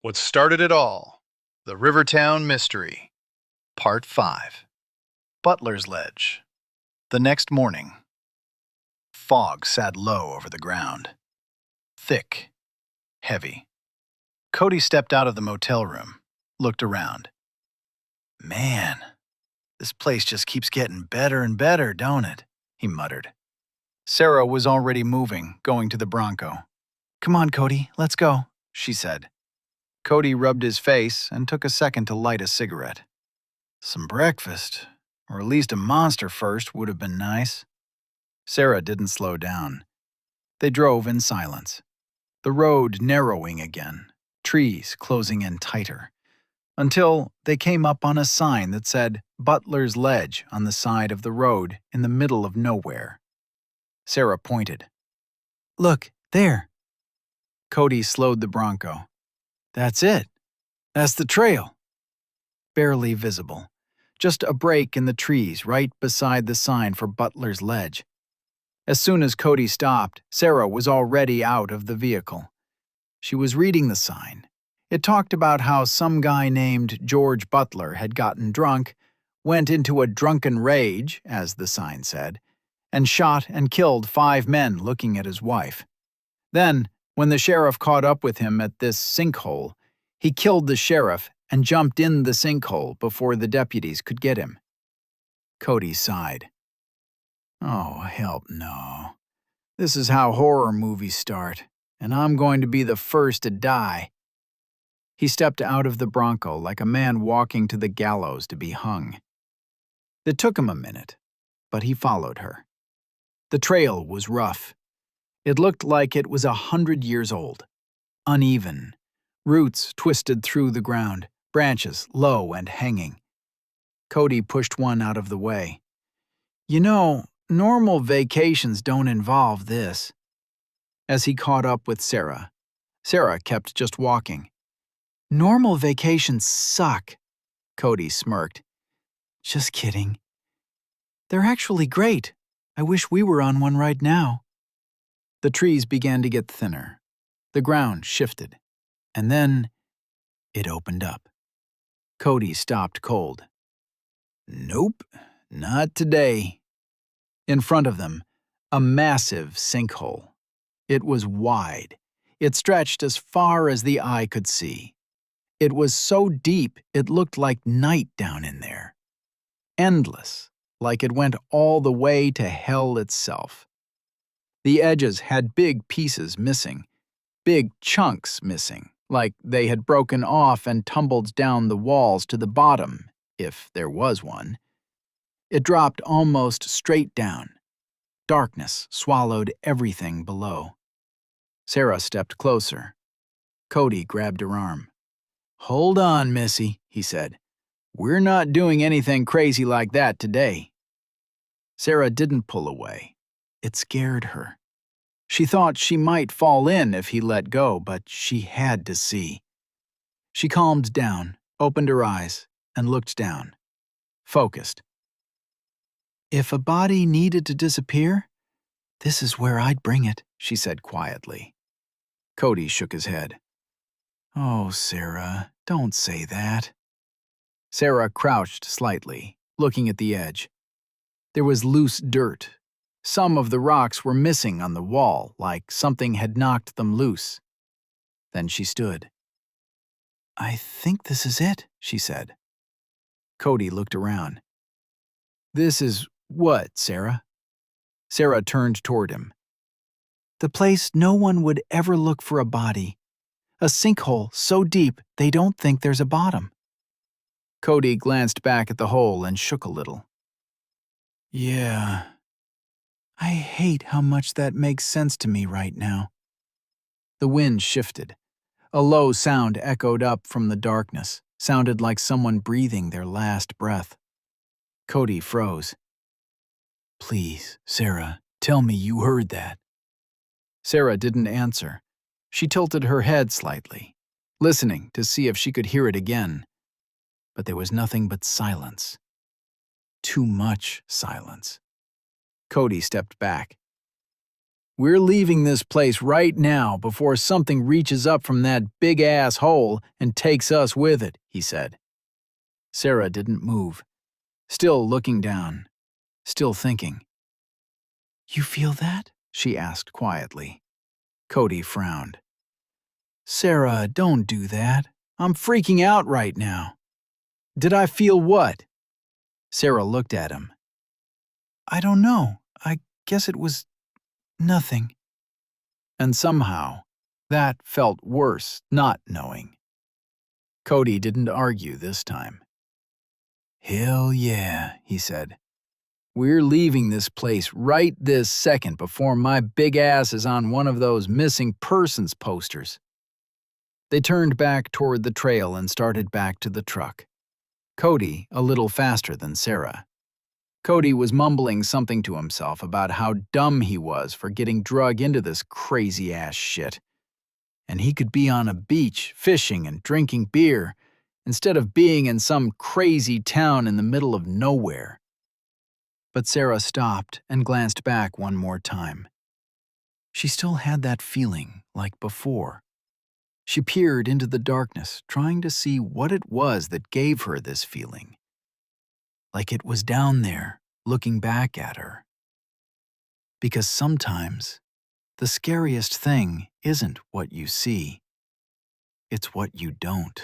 What started it all? The Rivertown Mystery. Part 5. Butler's Ledge. The next morning. Fog sat low over the ground. Thick. Heavy. Cody stepped out of the motel room, looked around. Man, this place just keeps getting better and better, don't it? He muttered. Sarah was already moving, going to the Bronco. Come on, Cody, let's go, she said. Cody rubbed his face and took a second to light a cigarette. Some breakfast, or at least a monster first, would have been nice. Sarah didn't slow down. They drove in silence. The road narrowing again, trees closing in tighter, until they came up on a sign that said Butler's Ledge on the side of the road in the middle of nowhere. Sarah pointed. Look, there. Cody slowed the Bronco. That's it. That's the trail. Barely visible. Just a break in the trees right beside the sign for Butler's Ledge. As soon as Cody stopped, Sarah was already out of the vehicle. She was reading the sign. It talked about how some guy named George Butler had gotten drunk, went into a drunken rage, as the sign said, and shot and killed 5 men looking at his wife. Then, when the sheriff caught up with him at this sinkhole, he killed the sheriff and jumped in the sinkhole before the deputies could get him. Cody sighed. Oh, help no. This is how horror movies start, and I'm going to be the first to die. He stepped out of the Bronco like a man walking to the gallows to be hung. It took him a minute, but he followed her. The trail was rough. It looked like it was 100 years old. Uneven. Roots twisted through the ground, branches low and hanging. Cody pushed one out of the way. You know, normal vacations don't involve this. As he caught up with Sarah, Sarah kept just walking. Normal vacations suck, Cody smirked. Just kidding. They're actually great. I wish we were on one right now. The trees began to get thinner. The ground shifted. And then it opened up. Cody stopped cold. Nope, not today. In front of them, a massive sinkhole. It was wide. It stretched as far as the eye could see. It was so deep it looked like night down in there. Endless, like it went all the way to hell itself. The edges had big pieces missing, big chunks missing, like they had broken off and tumbled down the walls to the bottom, if there was one. It dropped almost straight down. Darkness swallowed everything below. Sarah stepped closer. Cody grabbed her arm. Hold on, Missy, he said. We're not doing anything crazy like that today. Sarah didn't pull away. It scared her. She thought she might fall in if he let go, but she had to see. She calmed down, opened her eyes, and looked down. Focused. If a body needed to disappear, this is where I'd bring it, she said quietly. Cody shook his head. Oh, Sarah, don't say that. Sarah crouched slightly, looking at the edge. There was loose dirt. Some of the rocks were missing on the wall, like something had knocked them loose. Then she stood. I think this is it, she said. Cody looked around. This is what, Sarah? Sarah turned toward him. The place no one would ever look for a body. A sinkhole so deep they don't think there's a bottom. Cody glanced back at the hole and shook a little. Yeah. I hate how much that makes sense to me right now. The wind shifted. A low sound echoed up from the darkness, sounded like someone breathing their last breath. Cody froze. Please, Sarah, tell me you heard that. Sarah didn't answer. She tilted her head slightly, listening to see if she could hear it again. But there was nothing but silence. Too much silence. Cody stepped back. We're leaving this place right now before something reaches up from that big-ass hole and takes us with it, he said. Sarah didn't move, still looking down, still thinking. You feel that? She asked quietly. Cody frowned. Sarah, don't do that. I'm freaking out right now. Did I feel what? Sarah looked at him. I don't know. I guess it was nothing. And somehow, that felt worse not knowing. Cody didn't argue this time. Hell yeah, he said. We're leaving this place right this second before my big ass is on one of those missing persons posters. They turned back toward the trail and started back to the truck. Cody a little faster than Sarah. Cody was mumbling something to himself about how dumb he was for getting drug into this crazy-ass shit. And he could be on a beach, fishing and drinking beer, instead of being in some crazy town in the middle of nowhere. But Sarah stopped and glanced back one more time. She still had that feeling like before. She peered into the darkness, trying to see what it was that gave her this feeling. Like it was down there, looking back at her. Because sometimes, the scariest thing isn't what you see. It's what you don't.